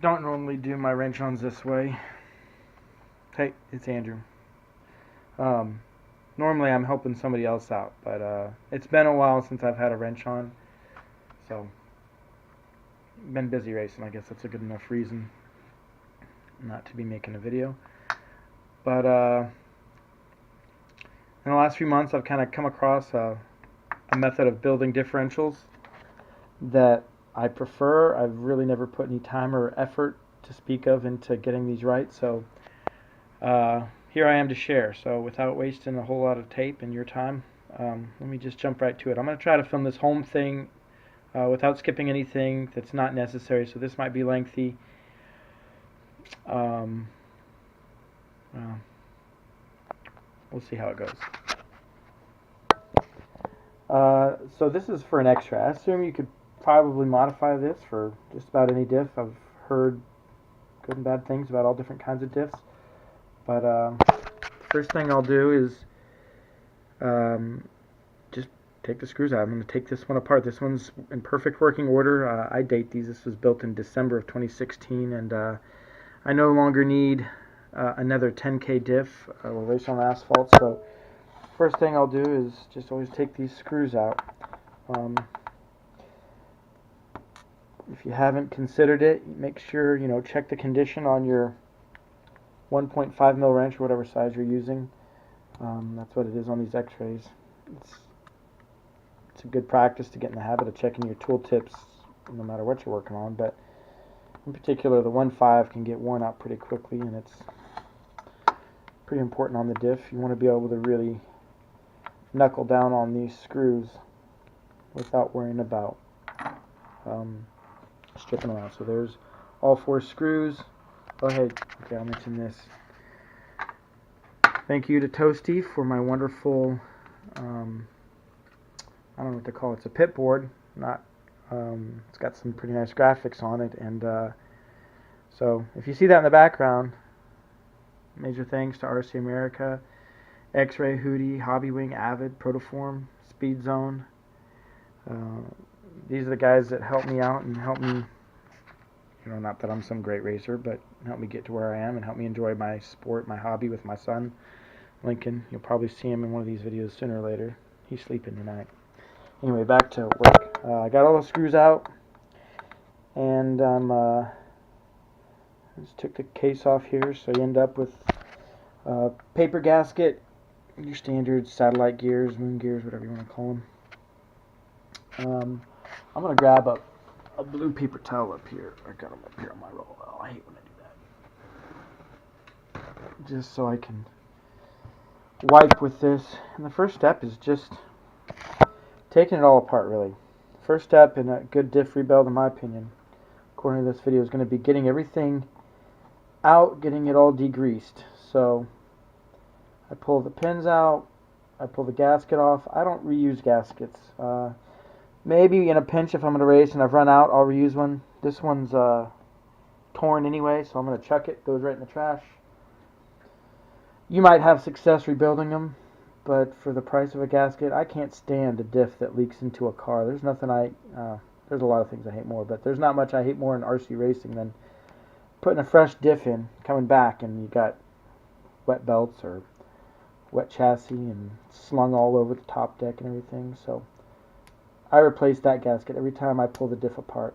don't normally do my wrench-ons this way. Hey, it's Andrew. Normally I'm helping somebody else out, but it's been a while since I've had a wrench on, so been busy racing. I guess that's a good enough reason not to be making a video. But in the last few months, I've kind of come across a method of building differentials that I prefer. I've really never put any time or effort to speak of into getting these right, so here I am to share. So without wasting a whole lot of tape and your time, let me just jump right to it. I'm going to try to film this home thing without skipping anything that's not necessary, so this might be lengthy. Well, we'll see how it goes. So this is for an X-ray. I assume you could probably modify this for just about any diff. I've heard good and bad things about all different kinds of diffs. But first thing I'll do is just take the screws out. I'm going to take this one apart. This one's in perfect working order. I date these. This was built in December of 2016, and I no longer need another 10K diff. We'll race on asphalt, so first thing I'll do is just always take these screws out. If you haven't considered it, make sure, check the condition on your 1.5 mil wrench or whatever size you're using. That's what it is on these X-rays. It's a good practice to get in the habit of checking your tool tips no matter what you're working on, but in particular the 1.5 can get worn out pretty quickly, and it's pretty important on the diff. You want to be able to really knuckle down on these screws without worrying about stripping them out. So there's all 4 screws. Oh hey, okay, I'll mention this. Thank you to Toasty for my wonderful, I don't know what to call it. It's a pit board. It's got some pretty nice graphics on it, and so if you see that in the background, major thanks to RC America, X-Ray, Hootie, Hobbywing, Avid, Protoform, Speed Zone. These are the guys that help me out and help me, not that I'm some great racer, but help me get to where I am and help me enjoy my sport, my hobby with my son, Lincoln. You'll probably see him in one of these videos sooner or later. He's sleeping tonight. Anyway, back to work. I got all the screws out, and just took the case off here, so you end up with a paper gasket, your standard satellite gears, moon gears, whatever you want to call them. I'm going to grab a blue paper towel up here. I got them up here on my roll. Oh, I hate when I do that. Just so I can wipe with this. And the first step is just taking it all apart, really. First step in a good diff rebuild, in my opinion, according to this video, is going to be getting everything out, getting it all degreased. So I pull the pins out, I pull the gasket off. I don't reuse gaskets. Maybe in a pinch if I'm going to race and I've run out, I'll reuse one. This one's torn anyway, so I'm going to chuck it. Goes right in the trash. You might have success rebuilding them, but for the price of a gasket, I can't stand a diff that leaks into a car. There's nothing there's a lot of things I hate more, but there's not much I hate more in RC racing than putting a fresh diff in, coming back, and you got wet belts or wet chassis and slung all over the top deck and everything. So I replace that gasket every time I pull the diff apart.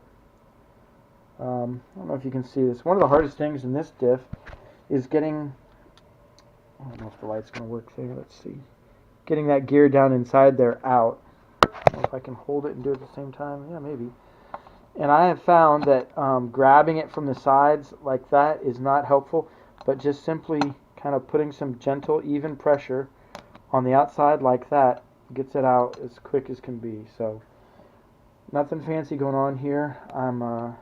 I don't know if you can see this. One of the hardest things in this diff is getting, I don't know if the light's going to work there, let's see, getting that gear down inside there out. I don't know if I can hold it and do it at the same time. Yeah, maybe. And I have found that grabbing it from the sides like that is not helpful, but just simply kind of putting some gentle, even pressure on the outside like that gets it out as quick as can be. So nothing fancy going on here. I'm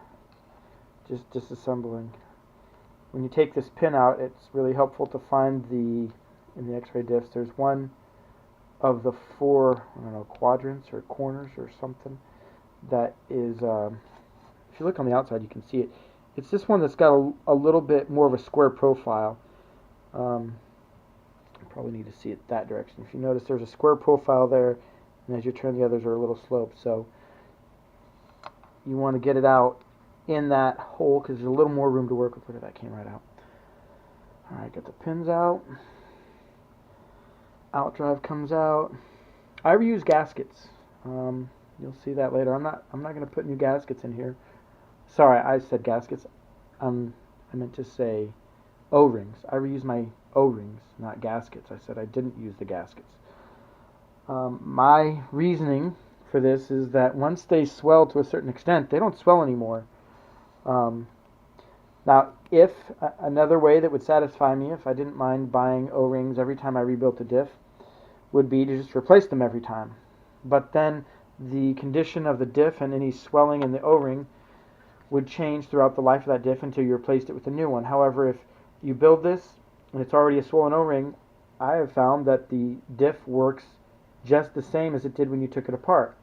just disassembling. When you take this pin out, it's really helpful to find in the X-ray diffs, there's one of the 4, I don't know, quadrants or corners or something that is, if you look on the outside you can see it. It's this one that's got a little bit more of a square profile. You probably need to see it that direction. If you notice, there's a square profile there, and as you turn, the others are a little sloped. So you want to get it out in that hole because there's a little more room to work with. Look at that, came right out. Alright, get the pins out. Out drive comes out. I reuse gaskets. You'll see that later. I'm not going to put new gaskets in here. Sorry, I said gaskets. I meant to say O-rings. I reuse my O-rings, not gaskets. I said I didn't use the gaskets. My reasoning for this is that once they swell to a certain extent, they don't swell anymore. Now, if another way that would satisfy me, if I didn't mind buying O-rings every time I rebuilt a diff, would be to just replace them every time. But then the condition of the diff and any swelling in the O-ring would change throughout the life of that diff until you replaced it with a new one. However, if you build this and it's already a swollen O-ring, I have found that the diff works just the same as it did when you took it apart.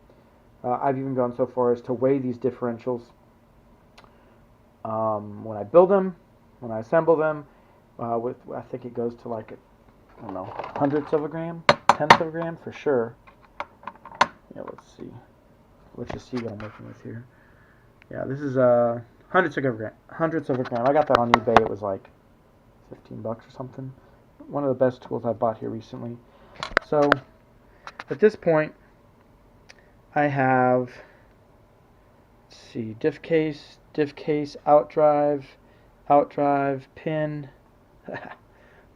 I've even gone so far as to weigh these differentials when I build them, when I assemble them, I think it goes to like, I don't know, hundredths of a gram, tenths of a gram for sure. Yeah, let's see. Let's just see what I'm working with here. Yeah, this is hundredths of a gram. Hundredths of a gram. I got that on eBay. It was like $15 or something. One of the best tools I bought here recently. So at this point, I have, let's see, diff case, out drive, pin.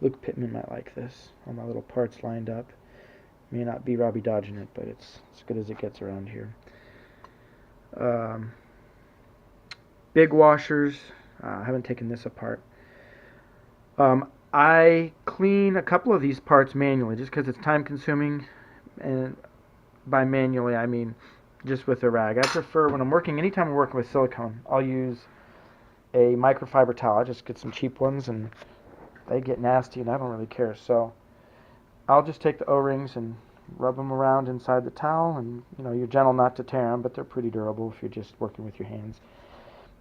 Luke Pittman might like this. All my little parts lined up. May not be Robbie dodging it, but it's as good as it gets around here. Big washers. I haven't taken this apart. I clean a couple of these parts manually just because it's time consuming, and by manually I mean just with a rag. I prefer when I'm working, anytime I'm working with silicone, I'll use a microfiber towel. I just get some cheap ones and they get nasty and I don't really care. So I'll just take the O-rings and rub them around inside the towel, and you're gentle not to tear them, but they're pretty durable if you're just working with your hands.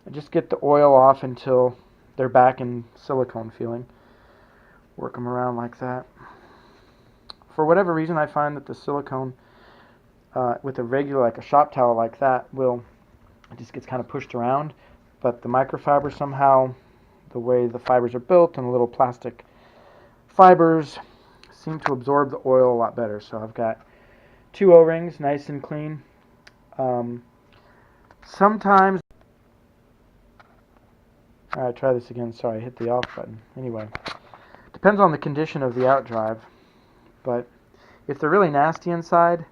And just get the oil off until they're back in silicone feeling. Work them around like that. For whatever reason, I find that the silicone with a regular, like a shop towel like that, it just gets kind of pushed around. But the microfiber somehow, the way the fibers are built and the little plastic fibers seem to absorb the oil a lot better. So I've got 2 O-rings, nice and clean. Sometimes, alright, try this again. Sorry, I hit the off button. Anyway, depends on the condition of the out drive. But if they're really nasty inside,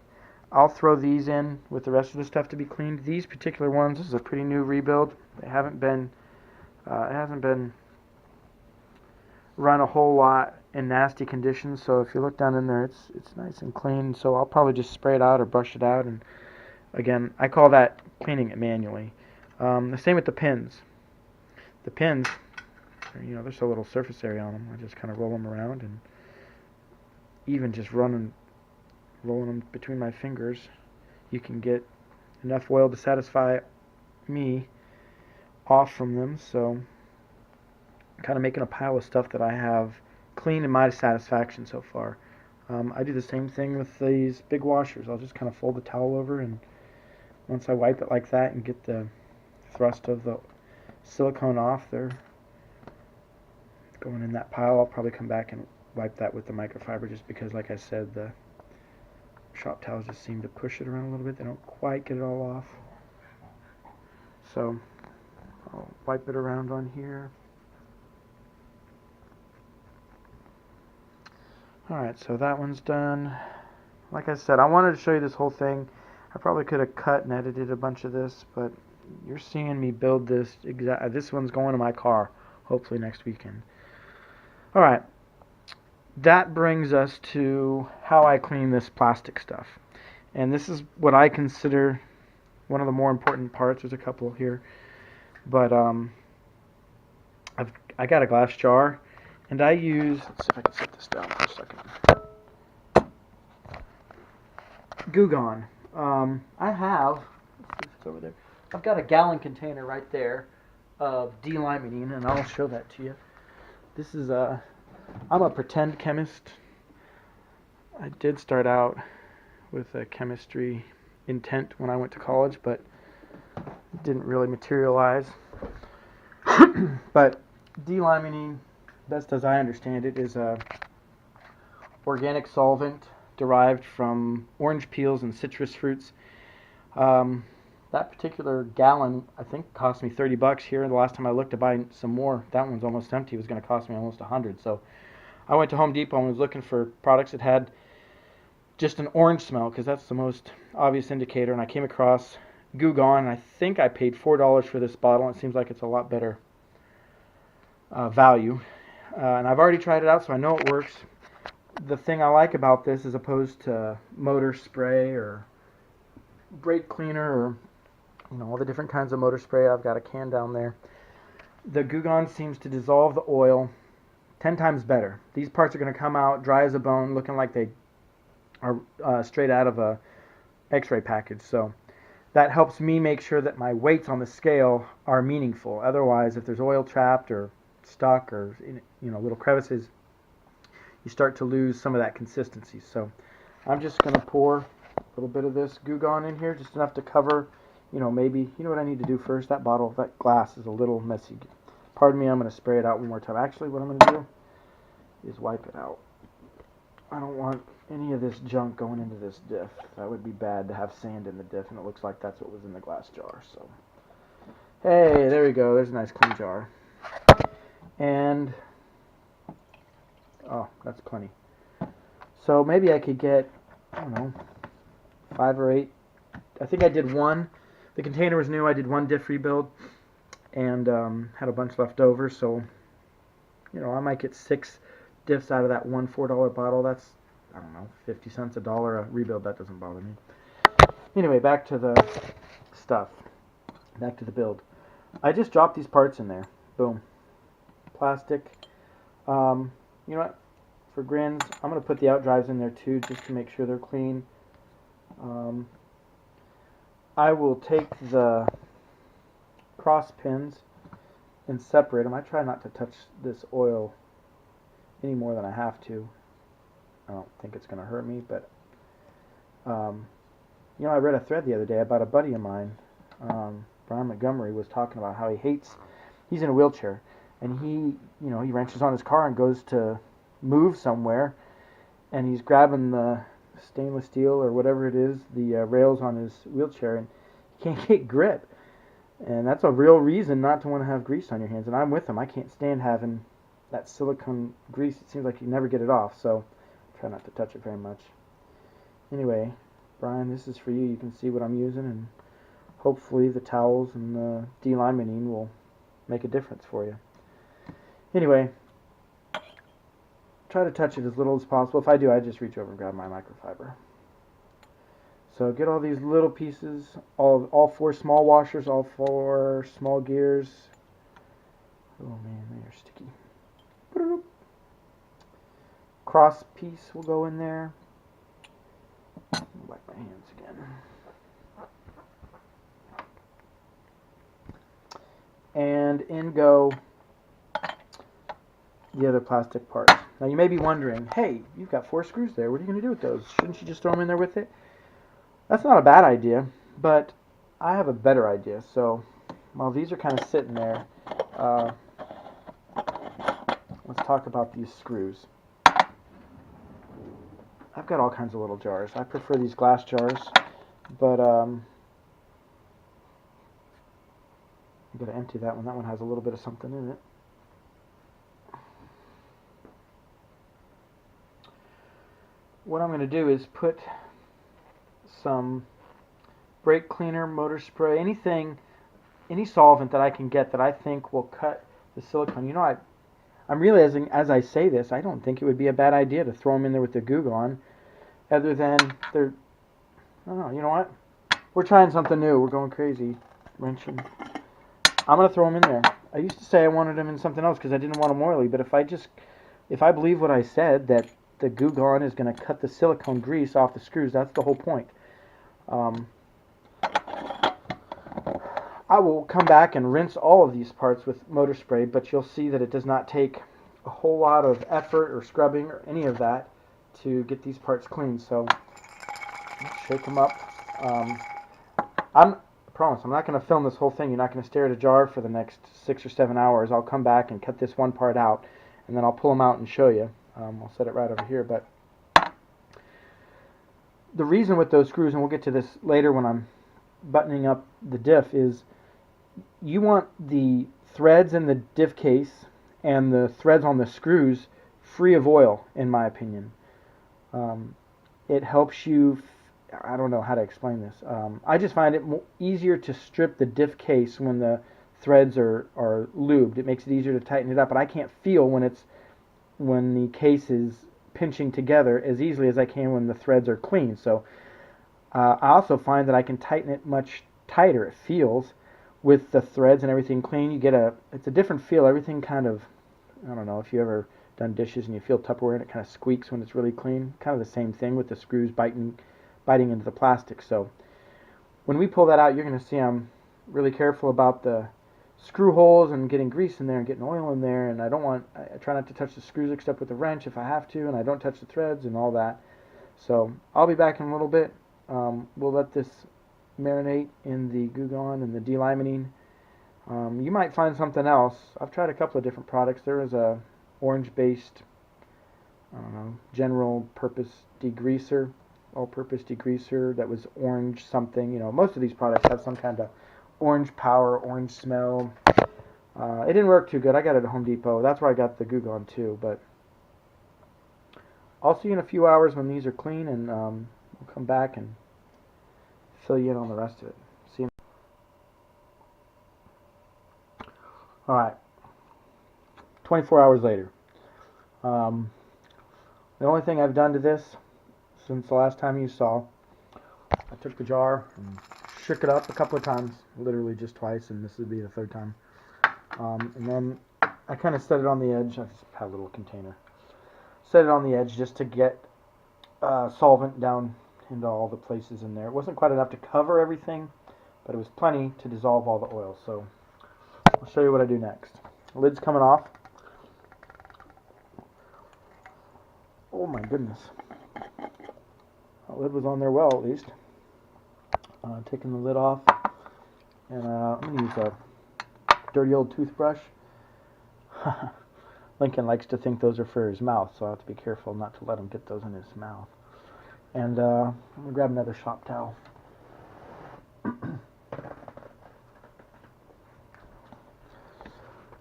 I'll throw these in with the rest of the stuff to be cleaned. These particular ones, this is a pretty new rebuild. They haven't been, it hasn't been run a whole lot in nasty conditions. So if you look down in there, it's nice and clean. So I'll probably just spray it out or brush it out. And again, I call that cleaning it manually. The same with the pins. The pins, there's a little surface area on them. I just kind of roll them around, and even just rolling them between my fingers, you can get enough oil to satisfy me off from them. So I'm kind of making a pile of stuff that I have clean in my satisfaction so far. I do the same thing with these big washers. I'll just kind of fold the towel over, and once I wipe it like that and get the thrust of the silicone off, they're going in that pile. I'll probably come back and wipe that with the microfiber, just because, like I said, the shop towels just seem to push it around a little bit. They don't quite get it all off. So I'll wipe it around on here. Alright, so that one's done. Like I said, I wanted to show you this whole thing. I probably could have cut and edited a bunch of this, but you're seeing me build this. This one's going to my car, hopefully next weekend. Alright, that brings us to how I clean this plastic stuff. And this is what I consider one of the more important parts. There's a couple here. But I got a glass jar, and I use, let's see if I can set this down for a second. Goo Gone. I have, let's see if it's over there. I've got a gallon container right there of D-limonene, and I'll show that to you. This is I'm a pretend chemist. I did start out with a chemistry intent when I went to college, but it didn't really materialize. But D-limonene, best as I understand it, is a organic solvent derived from orange peels and citrus fruits. Um, that particular gallon, I think, cost me $30 here. The last time I looked to buy some more, that one's almost empty. It was going to cost me almost $100. So I went to Home Depot and was looking for products that had just an orange smell, because that's the most obvious indicator. And I came across Goo Gone, and I think I paid $4 for this bottle. It seems like it's a lot better value. And I've already tried it out, so I know it works. The thing I like about this, as opposed to motor spray or brake cleaner or all the different kinds of motor spray, I've got a can down there. The Goo Gone seems to dissolve the oil 10 times better. These parts are going to come out dry as a bone, looking like they are straight out of a x-ray package. So that helps me make sure that my weights on the scale are meaningful. Otherwise, if there's oil trapped or stuck or little crevices, you start to lose some of that consistency. So I'm just going to pour a little bit of this Goo Gone in here, just enough to cover, maybe, what I need to do first. That glass is a little messy. Pardon me, I'm going to spray it out one more time. Actually, what I'm going to do is wipe it out. I don't want any of this junk going into this diff. That would be bad to have sand in the diff, and it looks like that's what was in the glass jar. So, hey, there we go. There's a nice clean jar. And, oh, that's plenty. So maybe I could get, I don't know, 5 or 8. I think I did one. The container was new. I did one diff rebuild and had a bunch left over. So, I might get 6 diffs out of that one $4 bottle. That's, I don't know, 50 cents, $1 a rebuild. That doesn't bother me. Anyway, back to the stuff. Back to the build. I just dropped these parts in there. Boom. Plastic. You know what? For grins, I'm going to put the outdrives in there too, just to make sure they're clean. I will take the cross pins and separate them. I try not to touch this oil any more than I have to. I don't think it's going to hurt me, but I read a thread the other day about a buddy of mine, Brian Montgomery, was talking about how he's in a wheelchair, and he wrenches on his car and goes to move somewhere, and he's grabbing the stainless steel or whatever it is, the rails on his wheelchair, and he can't get grip. And that's a real reason not to want to have grease on your hands. And I'm with him. I can't stand having that silicone grease. It seems like you never get it off, so try not to touch it very much. Anyway, Brian, this is for you. You can see what I'm using, and hopefully the towels and the D-limonene will make a difference for you. Anyway, try to touch it as little as possible. If I do, I just reach over and grab my microfiber. So get all these little pieces, all 4 small washers, all 4 small gears. Oh man, they're sticky. Cross piece will go in there. Wipe my hands again. And in go the other plastic parts. Now you may be wondering, hey, you've got 4 screws there. What are you going to do with those? Shouldn't you just throw them in there with it? That's not a bad idea, but I have a better idea. So while these are kind of sitting there, let's talk about these screws. I've got all kinds of little jars. I prefer these glass jars, but I'm going to empty that one. That one has a little bit of something in it. What I'm going to do is put some brake cleaner, motor spray, any solvent that I can get that I think will cut the silicone. I'm realizing as I say this, I don't think it would be a bad idea to throw them in there with the Goo Gone, other than I don't know, you know what? We're trying something new. We're going crazy, wrenching. I'm going to throw them in there. I used to say I wanted them in something else because I didn't want them oily, but if I believe what I said, that the Goo Gone is going to cut the silicone grease off the screws, that's the whole point. I will come back and rinse all of these parts with motor spray, but you'll see that it does not take a whole lot of effort or scrubbing or any of that to get these parts clean. So let's shake them up. promise, I'm not going to film this whole thing. You're not going to stare at a jar for the next 6 or 7 hours. I'll come back and cut this one part out, and then I'll pull them out and show you. I'll set it right over here. But the reason with those screws, and we'll get to this later when I'm buttoning up the diff, is you want the threads in the diff case and the threads on the screws free of oil, in my opinion. It helps you, I don't know how to explain this. I just find it easier to strip the diff case when the threads are lubed. It makes it easier to tighten it up, but I can't feel when the case is pinching together as easily as I can when the threads are clean. So I also find that I can tighten it much tighter. It feels with the threads and everything clean. It's a different feel. Everything kind of, I don't know if you ever done dishes and you feel Tupperware and it kind of squeaks when it's really clean. Kind of the same thing with the screws biting into the plastic. So when we pull that out, you're going to see I'm really careful about the screw holes and getting grease in there and getting oil in there, and I try not to touch the screws except with a wrench if I have to, and I don't touch the threads and all that. So I'll be back in a little bit. We'll let this marinate in the Goo-Gone and the delimonene. You might find something else. I've tried a couple of different products. There is a orange-based, I don't know, general purpose degreaser, all-purpose degreaser that was orange something. You know, most of these products have some kind of orange power, orange smell. It didn't work too good. I got it at Home Depot. That's where I got the Goo-Gone too. But I'll see you in a few hours when these are clean, and we'll come back and fill you in on the rest of it. See you. All right. 24 hours later. The only thing I've done to this since the last time you saw, I took the jar and shook it up a couple of times, literally just twice, and this would be the third time. And then I kind of set it on the edge. I just had a little container. Set it on the edge just to get solvent down into all the places in there. It wasn't quite enough to cover everything, but it was plenty to dissolve all the oil. So I'll show you what I do next. The lid's coming off. Oh my goodness. The lid was on there well, at least. Taking the lid off, and I'm going to use a dirty old toothbrush. Lincoln likes to think those are for his mouth, so I have to be careful not to let him get those in his mouth. And I'm going to grab another shop towel.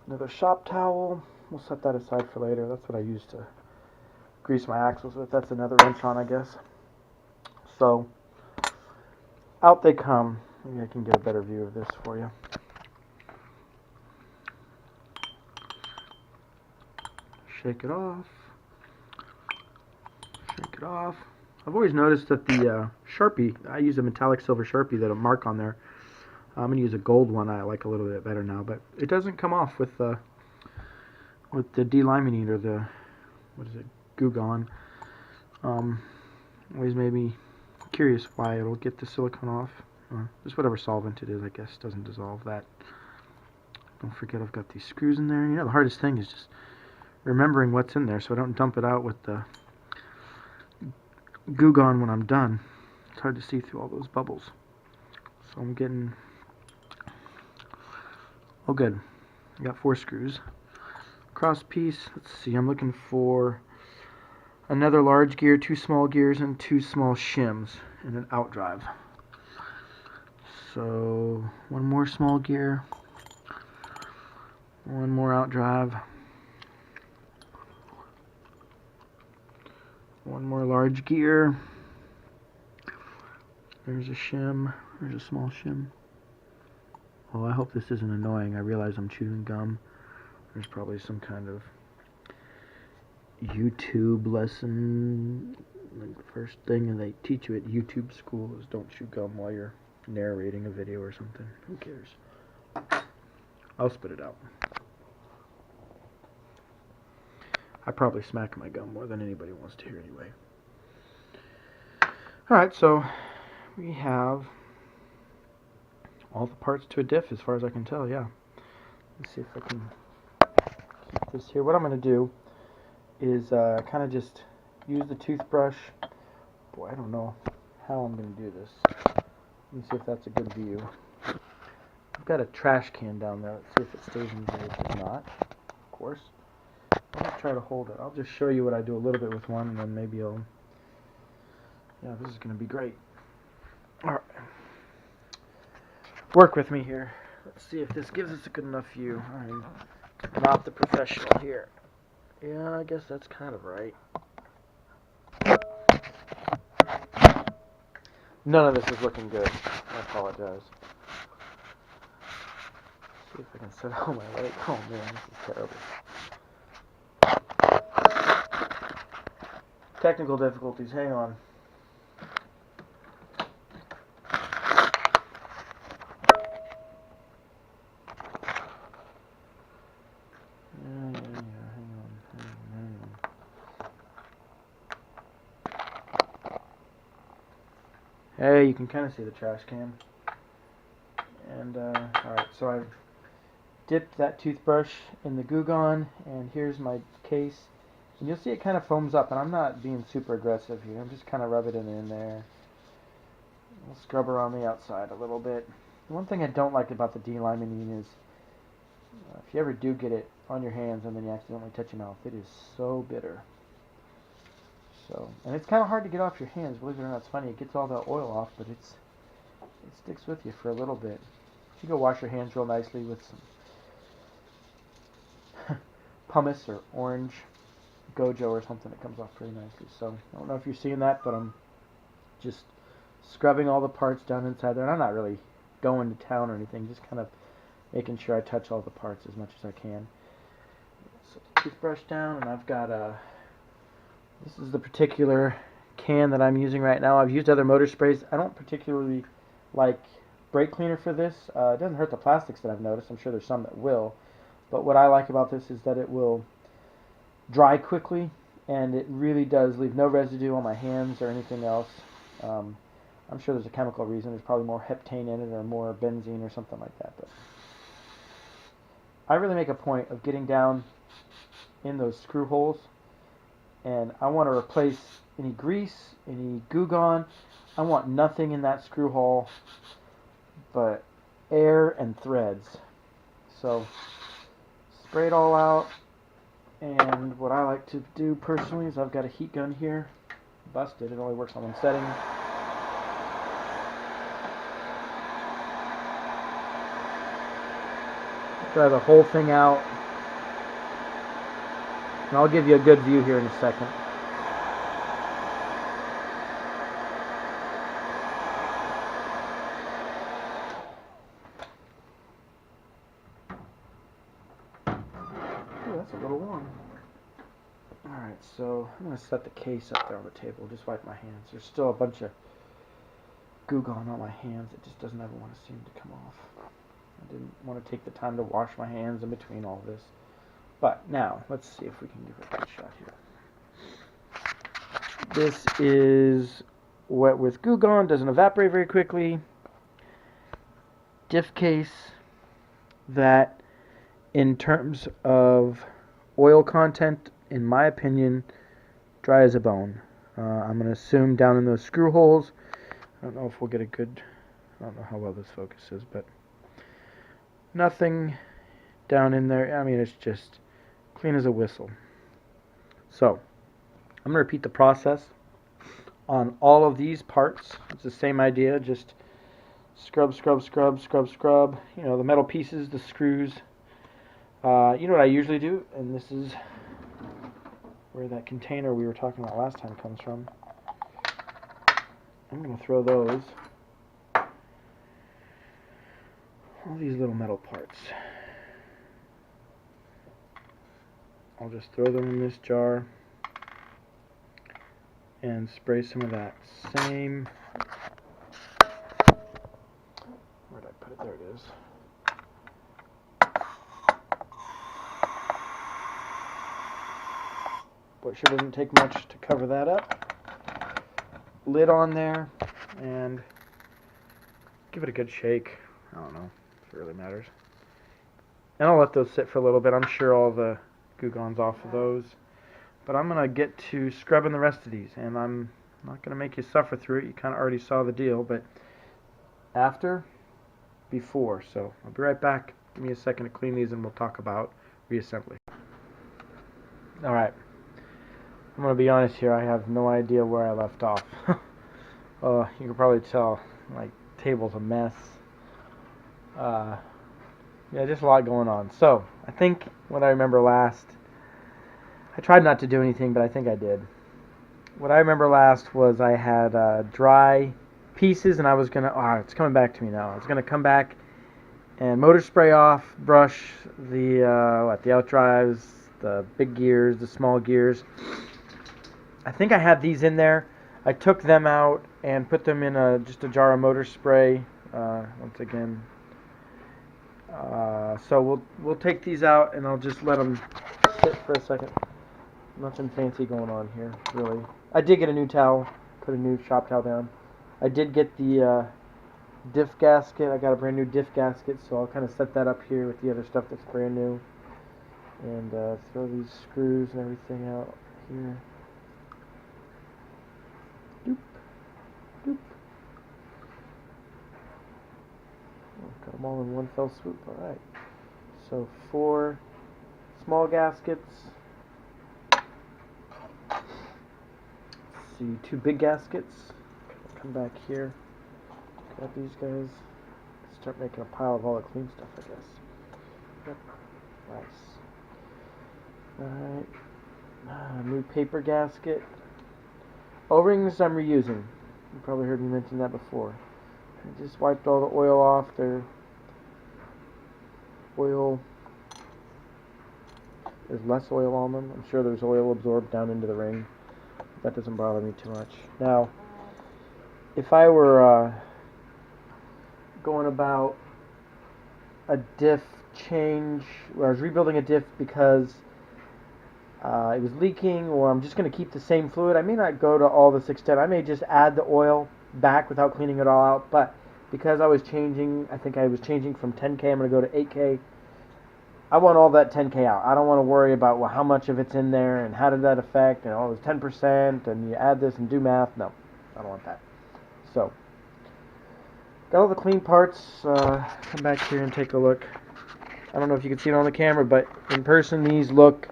Another shop towel. We'll set that aside for later. That's what I use to grease my axles with. That's another wrench on, I guess. So out they come. Maybe I can get a better view of this for you. Shake it off. Shake it off. I've always noticed that the Sharpie, I use a metallic silver Sharpie that'll mark on there. I'm going to use a gold one I like a little bit better now, but it doesn't come off with the delimonene or the, what is it, Goo-Gone. Always made me curious why it'll get the silicone off. Just whatever solvent it is, I guess, doesn't dissolve that. Don't forget I've got these screws in there. You know, the hardest thing is just remembering what's in there so I don't dump it out with the Goo-Gone when I'm done. It's hard to see through all those bubbles. So I'm getting... Oh, good. I got 4 screws. Cross piece, let's see, I'm looking for another large gear, 2 small gears, and 2 small shims, and an outdrive. So, 1 more small gear, 1 more outdrive, 1 more large gear. There's a shim, there's a small shim. Oh, I hope this isn't annoying. I realize I'm chewing gum. There's probably some kind of YouTube lesson. Like the first thing they teach you at YouTube school is don't chew gum while you're narrating a video or something. Who cares? I'll spit it out. I probably smack my gum more than anybody wants to hear anyway. Alright, so we have all the parts to a diff as far as I can tell, yeah. Let's see if I can keep this here. What I'm going to do is kind of just use the toothbrush. Boy, I don't know how I'm going to do this. Let me see if that's a good view. I've got a trash can down there. Let's see if it stays engaged. If not, of course, I'll just try to hold it. I'll just show you what I do a little bit with one, and then maybe I'll... Yeah, this is going to be great. Alright. Work with me here. Let's see if this gives us a good enough view. I'm not the professional here. Yeah, I guess that's kind of right. None of this is looking good. I apologize. See if I can set out my leg. Oh man, this is terrible. Technical difficulties, hang on. Hang on. Hey, you can kind of see the trash can. And, alright, so I've dipped that toothbrush in the Goo Gone, and here's my case. And you'll see it kind of foams up, and I'm not being super aggressive here. I'm just kind of rubbing it in there. I'll scrub around the outside a little bit. The one thing I don't like about the D-limonene is if you ever do get it on your hands and then you accidentally touch your mouth, it is so bitter. So, and it's kind of hard to get off your hands. Believe it or not, it's funny. It gets all the oil off, but it sticks with you for a little bit. You go wash your hands real nicely with some pumice or orange gojo or something. It comes off pretty nicely. So I don't know if you're seeing that, but I'm just scrubbing all the parts down inside there. And I'm not really going to town or anything, just kind of making sure I touch all the parts as much as I can. So toothbrush down, and I've got this is the particular can that I'm using right now. I've used other motor sprays. I don't particularly like brake cleaner for this. It doesn't hurt the plastics that I've noticed. I'm sure there's some that will. But what I like about this is that it will dry quickly, and it really does leave no residue on my hands or anything else. I'm sure there's a chemical reason. There's probably more heptane in it or more benzene or something like that. But I really make a point of getting down in those screw holes, and I want to replace any grease, any Goo Gone. I want nothing in that screw hole but air and threads. So spray it all out, and what I like to do personally is I've got a heat gun here. Busted, it only works on one setting. Try the whole thing out, and I'll give you a good view here in a second. Ooh, that's a little warm. Alright, so I'm going to set the case up there on the table, just wipe my hands. There's still a bunch of Goo Gone on my hands. It just doesn't ever want to seem to come off. I didn't want to take the time to wash my hands in between all this. But now, let's see if we can give it a good shot here. This is wet with Goo Gone, doesn't evaporate very quickly. Diff case that, in terms of oil content, in my opinion, dry as a bone. I'm going to assume down in those screw holes. I don't know if we'll get a good... I don't know how well this focuses, but nothing down in there. I mean, it's just clean as a whistle. So, I'm going to repeat the process on all of these parts. It's the same idea, just scrub, scrub, scrub, scrub, scrub. You know, the metal pieces, the screws. You know what I usually do, and this is where that container we were talking about last time comes from. I'm going to throw those, all these little metal parts. I'll just throw them in this jar and spray some of that same... Where did I put it? There it is. But sure doesn't take much to cover that up. Lid on there, and give it a good shake. I don't know if it really matters. And I'll let those sit for a little bit. I'm sure all the Goo Gone's off of those. But I'm going to get to scrubbing the rest of these, and I'm not going to make you suffer through it. You kind of already saw the deal, but after, before. So I'll be right back. Give me a second to clean these and we'll talk about reassembly. Alright, I'm going to be honest here, I have no idea where I left off. You can probably tell, like, table's a mess. Yeah, just a lot going on. So, I think what I remember last, I tried not to do anything, but I think I did. What I remember last was I had dry pieces, and I was going to, it's coming back to me now. I was going to come back and motor spray off, brush the outdrives, the big gears, the small gears. I think I had these in there. I took them out and put them in just a jar of motor spray. Once again, so we'll take these out and I'll just let them sit for a second. Nothing fancy going on here, really. I did get a new towel, put a new shop towel down. I did get the diff gasket. I got a brand new diff gasket, so I'll kind of set that up here with the other stuff that's brand new. And throw these screws and everything out here. Doop, doop. Oh, got them all in one fell swoop. Alright. So 4 small gaskets. Let's see, 2 big gaskets. I'll come back here. Grab these guys. Start making a pile of all the clean stuff, I guess. Yep. Nice. Alright. New paper gasket. O-rings I'm reusing. You probably heard me mention that before. I just wiped all the oil off. There's less oil on them. I'm sure there's oil absorbed down into the ring. That doesn't bother me too much. Now, if I were going about a diff change, where I was rebuilding a diff because it was leaking, or I'm just going to keep the same fluid, I may not go to all this extent. I may just add the oil back without cleaning it all out, but because I was changing, I think I was changing from 10K, I'm going to go to 8K. I want all that 10K out. I don't want to worry about, well, how much of it's in there and how did that affect, and it was 10% and you add this and do math. No, I don't want that. So, got all the clean parts. Come back here and take a look. I don't know if you can see it on the camera, but in person these look,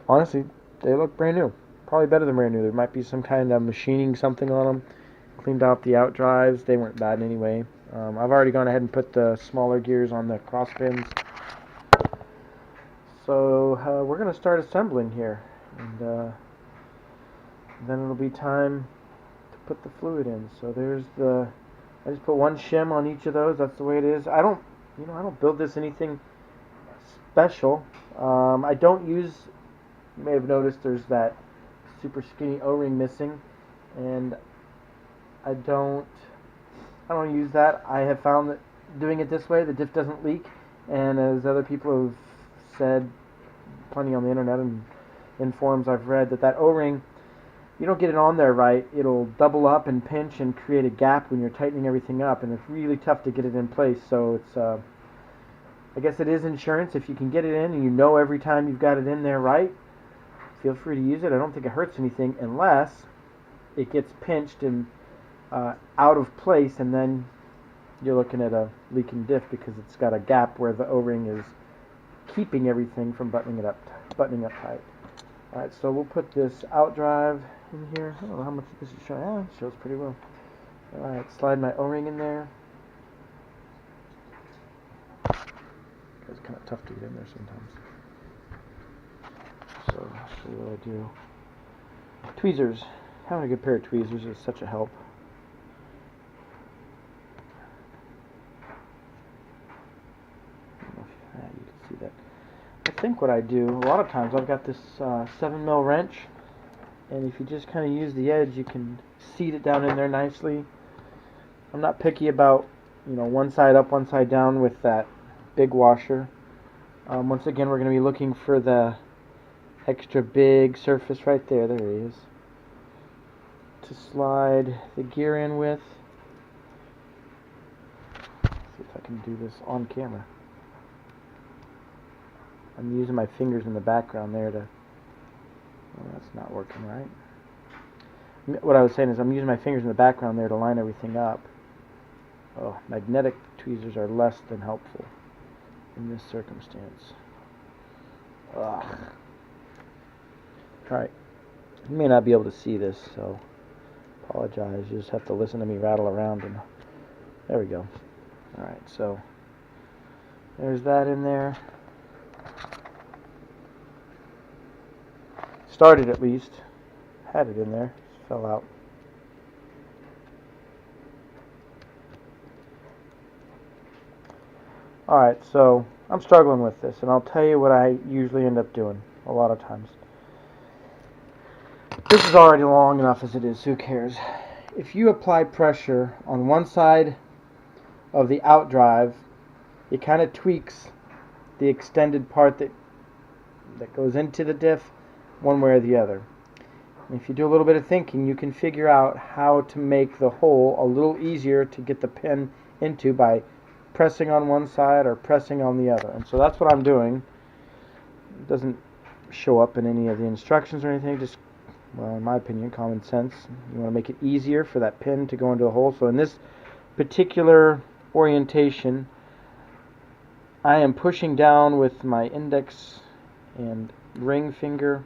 honestly, they look brand new. Probably better than brand new. There might be some kind of machining something on them. Cleaned out the out drives. They weren't bad anyway. I've already gone ahead and put the smaller gears on the cross pins. So we're going to start assembling here. And then it'll be time to put the fluid in. So there's I just put 1 shim on each of those. That's the way it is. I don't build this anything special. I don't use, you may have noticed there's that super skinny O-ring missing, and I don't use that. I have found that doing it this way, the diff doesn't leak, and as other people have said plenty on the internet and in forums I've read, that O-ring, you don't get it on there right, it'll double up and pinch and create a gap when you're tightening everything up, and it's really tough to get it in place. So it's I guess it is insurance. If you can get it in and you know every time you've got it in there right, feel free to use it. I don't think it hurts anything unless it gets pinched and out of place, and then you're looking at a leaking diff because it's got a gap where the O-ring is keeping everything from buttoning up tight. Alright, so we'll put this out drive in here. I don't know how much this is showing. Yeah, it shows pretty well. Alright, slide my O-ring in there. It's kind of tough to get in there sometimes. So I'll show you what I do. Tweezers. Having a good pair of tweezers is such a help. I don't know if you can see that. I think what I do, a lot of times I've got this 7mm wrench, and if you just kind of use the edge, you can seat it down in there nicely. I'm not picky about, one side up, one side down with that big washer. Once again, we're going to be looking for the extra big surface right there. There he is. To slide the gear in with. Let's see if I can do this on camera. I'm using my fingers in the background there to... Well, that's not working right. What I was saying is I'm using my fingers in the background there to line everything up. Oh, magnetic tweezers are less than helpful in this circumstance. Ugh. Alright, you may not be able to see this, so apologize. You just have to listen to me rattle around, and there we go. Alright, so there's that in there. Started at least. Had it in there. Just fell out. Alright, so I'm struggling with this, and I'll tell you what I usually end up doing a lot of times. This is already long enough as it is, who cares? If you apply pressure on one side of the outdrive, it kind of tweaks the extended part that goes into the diff one way or the other. And if you do a little bit of thinking, you can figure out how to make the hole a little easier to get the pin into by pressing on one side or pressing on the other. And so that's what I'm doing. It doesn't show up in any of the instructions or anything, just, well, in my opinion, common sense. You want to make it easier for that pin to go into the hole. So in this particular orientation, I am pushing down with my index and ring finger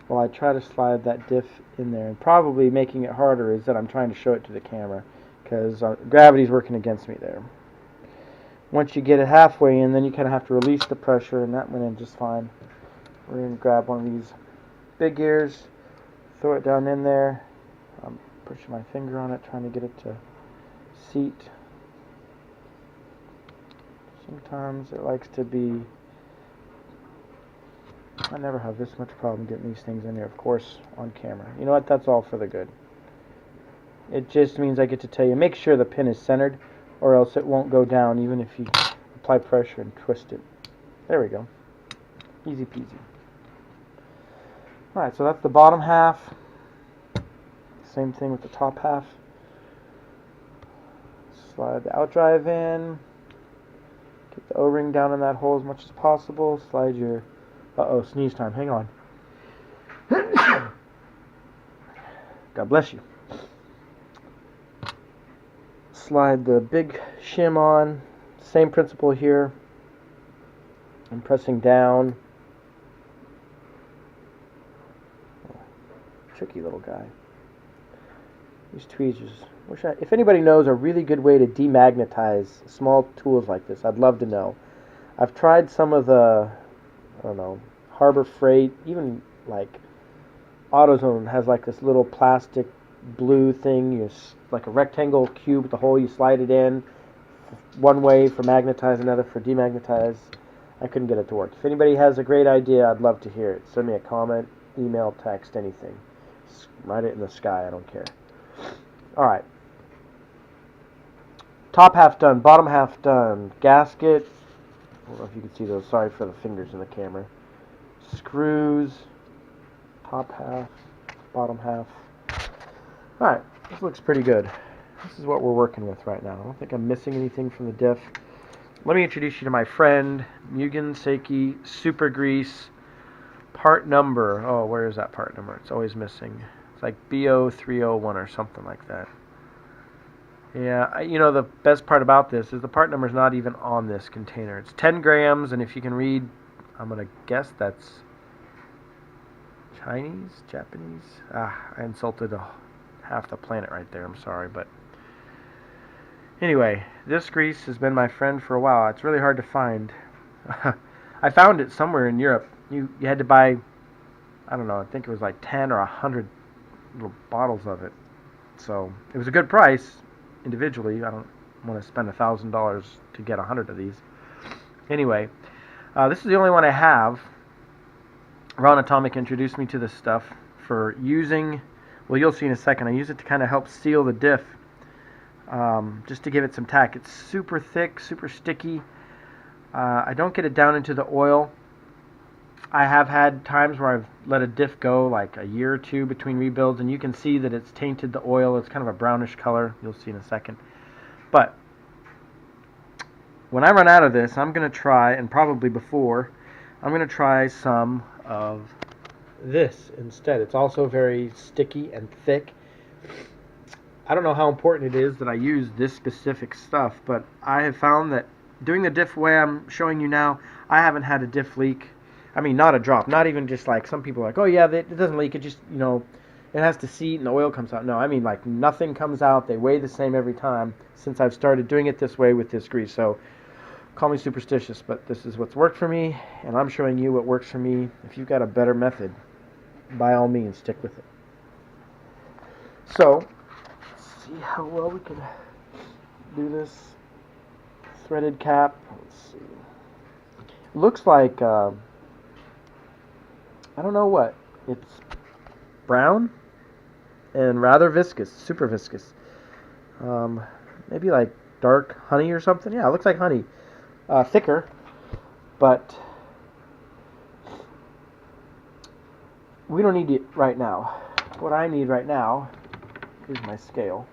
while I try to slide that diff in there. And probably making it harder is that I'm trying to show it to the camera, because gravity's working against me there. Once you get it halfway in, then you kind of have to release the pressure, and that went in just fine. We're going to grab one of these big gears, throw it down in there. I'm pushing my finger on it, trying to get it to seat. Sometimes it likes to be... I never have this much problem getting these things in there, of course, on camera. You know what? That's all for the good. It just means I get to tell you, make sure the pin is centered, or else it won't go down even if you apply pressure and twist it. There we go. Easy peasy. Alright, so that's the bottom half. Same thing with the top half. Slide the outdrive in. Get the O-ring down in that hole as much as possible. Slide your... Uh-oh, sneeze time. Hang on. God bless you. Slide the big shim on. Same principle here. I'm pressing down. Tricky little guy. These tweezers. If anybody knows a really good way to demagnetize small tools like this, I'd love to know. I've tried some of the, I don't know, Harbor Freight, even like AutoZone has like this little plastic blue thing, like a rectangle cube with the hole, you slide it in one way for magnetize, another for demagnetize. I couldn't get it to work. If anybody has a great idea, I'd love to hear it. Send me a comment, email, text, anything. Write it in the sky, I don't care. Alright. Top half done, bottom half done. Gasket. I don't know if you can see those. Sorry for the fingers in the camera. Screws. Top half, bottom half. Alright, this looks pretty good. This is what we're working with right now. I don't think I'm missing anything from the diff. Let me introduce you to my friend, Mugen Seiki Super Grease. Part number. Oh, where is that part number? It's always missing. It's like BO301 or something like that. Yeah, you know, the best part about this is the part number is not even on this container. It's 10 grams, and if you can read, I'm going to guess that's Chinese? Japanese? I insulted half the planet right there. I'm sorry, but anyway, this grease has been my friend for a while. It's really hard to find. I found it somewhere in Europe. You had to buy, I don't know, I think it was like 10 or 100 little bottles of it. So it was a good price individually. I don't want to spend $1,000 to get 100 of these. Anyway, this is the only one I have. Ron Atomic introduced me to this stuff for using, well, you'll see in a second. I use it to kind of help seal the diff, just to give it some tack. It's super thick, super sticky. I don't get it down into the oil. I have had times where I've let a diff go like a year or two between rebuilds, and you can see that it's tainted the oil. It's kind of a brownish color. You'll see in a second. But when I run out of this, I'm going to try, and probably before, I'm going to try some of this instead. It's also very sticky and thick. I don't know how important it is that I use this specific stuff, but I have found that doing the diff way I'm showing you now, I haven't had a diff leak. I mean, not a drop, not even just like some people are like, oh yeah, it doesn't leak, it just, it has to seat and the oil comes out. No, I mean like nothing comes out. They weigh the same every time since I've started doing it this way with this grease. So call me superstitious, but this is what's worked for me, and I'm showing you what works for me. If you've got a better method, by all means, stick with it. So, let's see how well we can do this threaded cap. Let's see. Looks like, I don't know what. It's brown and rather viscous, super viscous. Maybe like dark honey or something. Yeah, it looks like honey. Thicker, but we don't need it right now. What I need right now is my scale.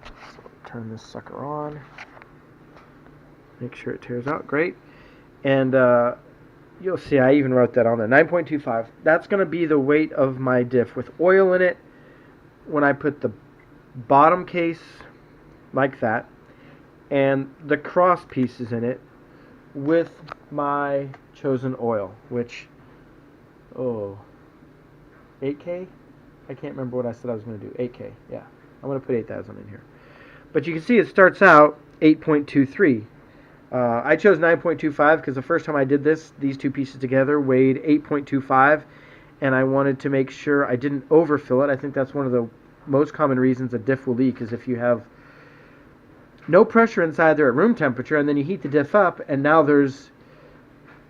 So turn this sucker on. Make sure it tears out. Great. And you'll see I even wrote that on there. 9.25. That's going to be the weight of my diff with oil in it when I put the bottom case like that and the cross pieces in it with my chosen oil, which, 8K? I can't remember what I said I was going to do. 8K, yeah. I'm going to put 8,000 in here. But you can see it starts out 8.23. I chose 9.25 because the first time I did this, these two pieces together weighed 8.25, and I wanted to make sure I didn't overfill it. I think that's one of the most common reasons a diff will leak is if you have no pressure inside there at room temperature, and then you heat the diff up, and now there's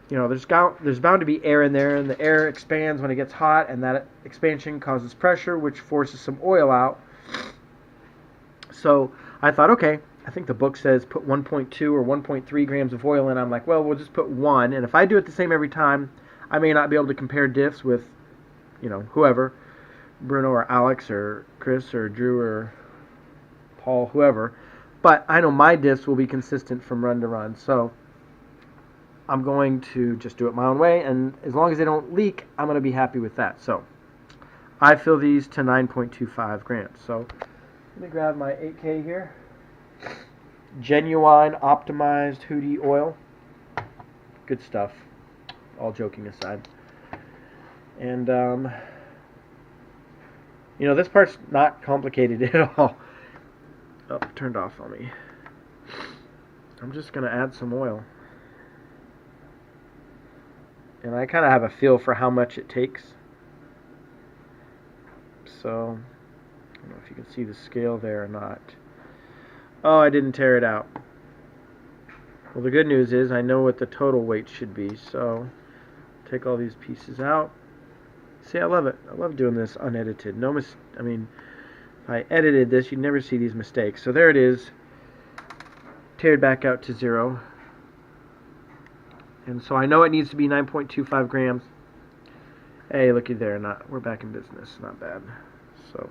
bound to be air in there, and the air expands when it gets hot, and that expansion causes pressure, which forces some oil out. So I thought, okay, I think the book says put 1.2 or 1.3 grams of oil in. I'm like, well, we'll just put 1, and if I do it the same every time, I may not be able to compare diffs with, whoever, Bruno or Alex or Chris or Drew or Paul, whoever. But I know my diffs will be consistent from run to run, so I'm going to just do it my own way, and as long as they don't leak, I'm going to be happy with that. So I fill these to 9.25 grams. So let me grab my 8K here. Genuine optimized Hootie oil. Good stuff, all joking aside. And, this part's not complicated at all. Oh, turned off on me. I'm just going to add some oil. And I kind of have a feel for how much it takes. So, I don't know if you can see the scale there or not. Oh, I didn't tear it out. Well, the good news is I know what the total weight should be. So, take all these pieces out. See, I love it. I love doing this unedited. If I edited this, you'd never see these mistakes. So there it is. Teared back out to 0. And so I know it needs to be 9.25 grams. Hey, looky there. We're back in business. Not bad. So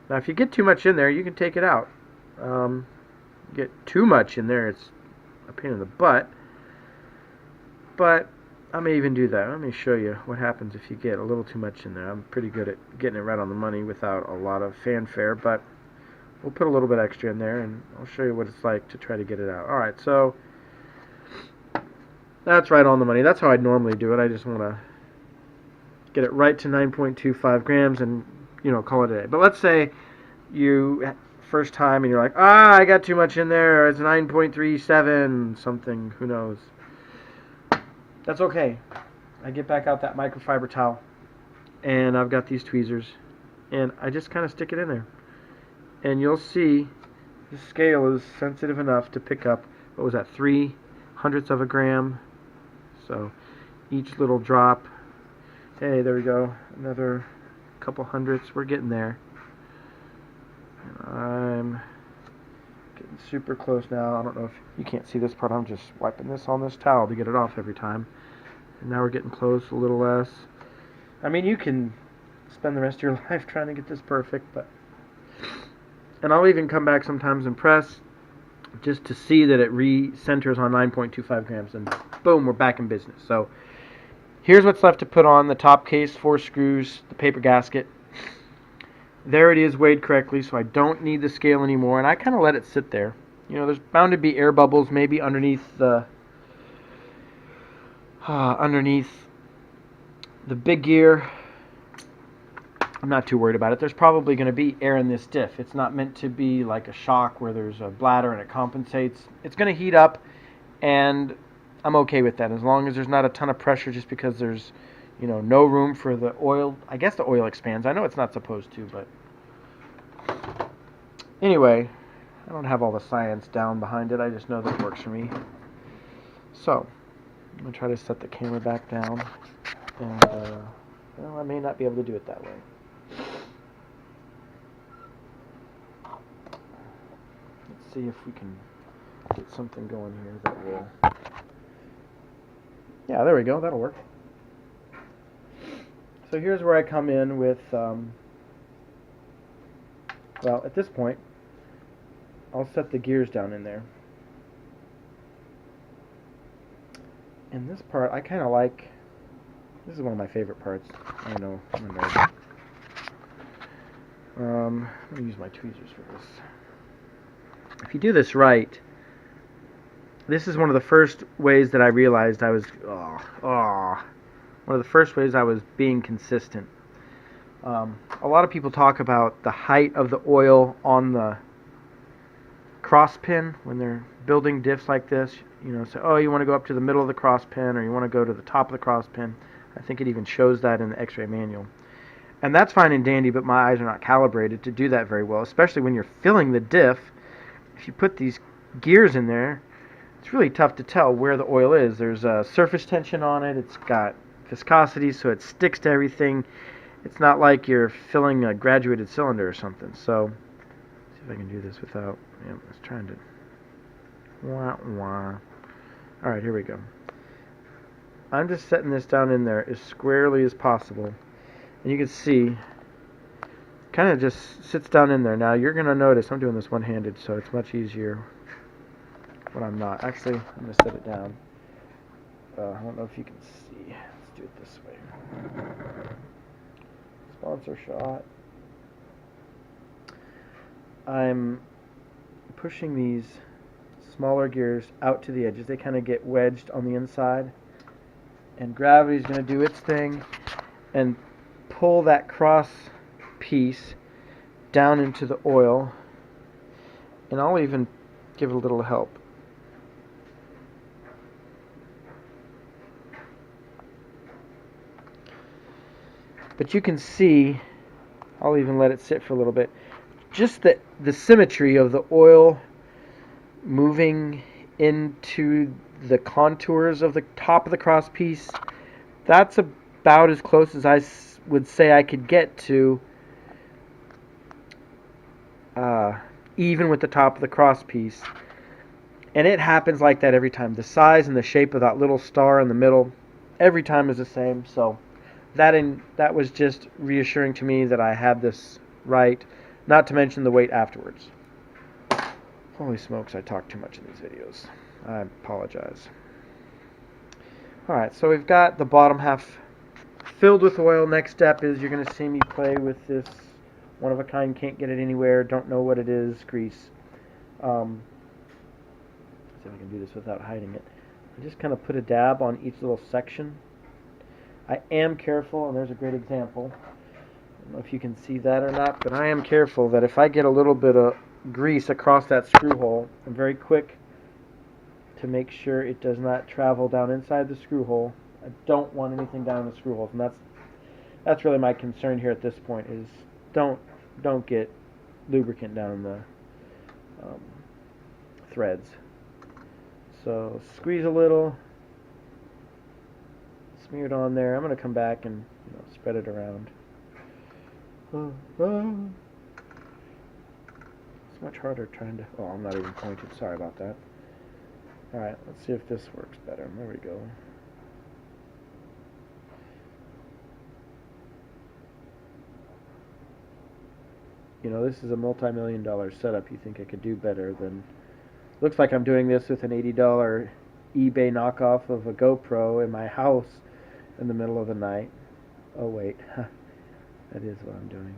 now if you get too much in there, you can take it out. Get too much in there, it's a pain in the butt. But I may even do that. Let me show you what happens if you get a little too much in there. I'm pretty good at getting it right on the money without a lot of fanfare, but we'll put a little bit extra in there, and I'll show you what it's like to try to get it out. Alright, so that's right on the money. That's how I'd normally do it. I just want to get it right to 9.25 grams and, call it a day. But let's say you first time and you're like, I got too much in there. It's 9.37 something. Who knows? That's okay. I get back out that microfiber towel, and I've got these tweezers, and I just kind of stick it in there. And you'll see the scale is sensitive enough to pick up, what was that, 0.03 of a gram. So each little drop, hey, there we go, another couple hundredths. We're getting there. And I'm getting super close now. I don't know if you can't see this part. I'm just wiping this on this towel to get it off every time. And now we're getting close, a little less. I mean, you can spend the rest of your life trying to get this perfect, but... And I'll even come back sometimes and press just to see that it re-centers on 9.25 grams, and boom, we're back in business. So Here's what's left to put on: the top case, 4 screws, the paper gasket. There it is, weighed correctly, so I don't need the scale anymore, and I kind of let it sit there. You know, there's bound to be air bubbles maybe underneath the big gear. I'm not too worried about it. There's probably going to be air in this diff. It's not meant to be like a shock where there's a bladder and it compensates. It's going to heat up, and I'm okay with that as long as there's not a ton of pressure just because there's, you know, no room for the oil. I guess the oil expands. I know it's not supposed to, but anyway, I don't have all the science down behind it. I just know that it works for me. So I'm going to try to set the camera back down, and well, I may not be able to do it that way. Let's see if we can get something going here that will... Yeah, there we go. That'll work. So here's where I come in with, well, at this point, I'll set the gears down in there. And this part, I kind of like. This is one of my favorite parts. I know, I'm a nerd. I'm going to use my tweezers for this. If you do this right, this is one of the first ways that I realized I was, one of the first ways I was being consistent. A lot of people talk about the height of the oil on the cross pin when they're building diffs like this. You know, say, oh, you want to go up to the middle of the cross pin, or you want to go to the top of the cross pin. I think it even shows that in the X-ray manual. And that's fine and dandy, but my eyes are not calibrated to do that very well, especially when you're filling the diff. If you put these gears in there, it's really tough to tell where the oil is. There's a surface tension on it. It's got viscosity, so it sticks to everything. It's not like you're filling a graduated cylinder or something. So, let's see if I can do this without... Yeah, I was trying to... Wah, wah. Alright, here we go. I'm just setting this down in there as squarely as possible. And you can see, kind of just sits down in there. Now, you're going to notice I'm doing this one-handed, so it's much easier when I'm not. Actually, I'm going to set it down. I don't know if you can see. Let's do it this way. Sponsor shot. I'm pushing these smaller gears out to the edges. They kind of get wedged on the inside. And gravity's going to do its thing and pull that cross piece down into the oil. And I'll even give it a little help. But you can see, I'll even let it sit for a little bit, just the symmetry of the oil moving into the contours of the top of the cross piece. That's about as close as I would say I could get to even with the top of the cross piece. And it happens like that every time. The size and the shape of that little star in the middle every time is the same. So that was just reassuring to me that I had this right, not to mention the weight afterwards. Holy smokes, I talk too much in these videos. I apologize. Alright, so we've got the bottom half filled with oil. Next step is you're going to see me play with this one-of-a-kind, can't get it anywhere, don't know what it is, grease. Let's see if I can do this without hiding it. I just kind of put a dab on each little section. I am careful, and there's a great example. I don't know if you can see that or not, but I am careful that if I get a little bit of grease across that screw hole, I'm very quick to make sure it does not travel down inside the screw hole. I don't want anything down in the screw holes, and that's really my concern here at this point is don't get lubricant down in the threads. So squeeze a little, smear it on there. I'm going to come back and spread it around. It's much harder trying to... Oh, I'm not even pointed. Sorry about that. Alright, let's see if this works better. There we go. This is a multi-million-dollar setup. You think I could do better than... Looks like I'm doing this with an $80 eBay knockoff of a GoPro in my house, in the middle of the night. Oh wait, that is what I'm doing.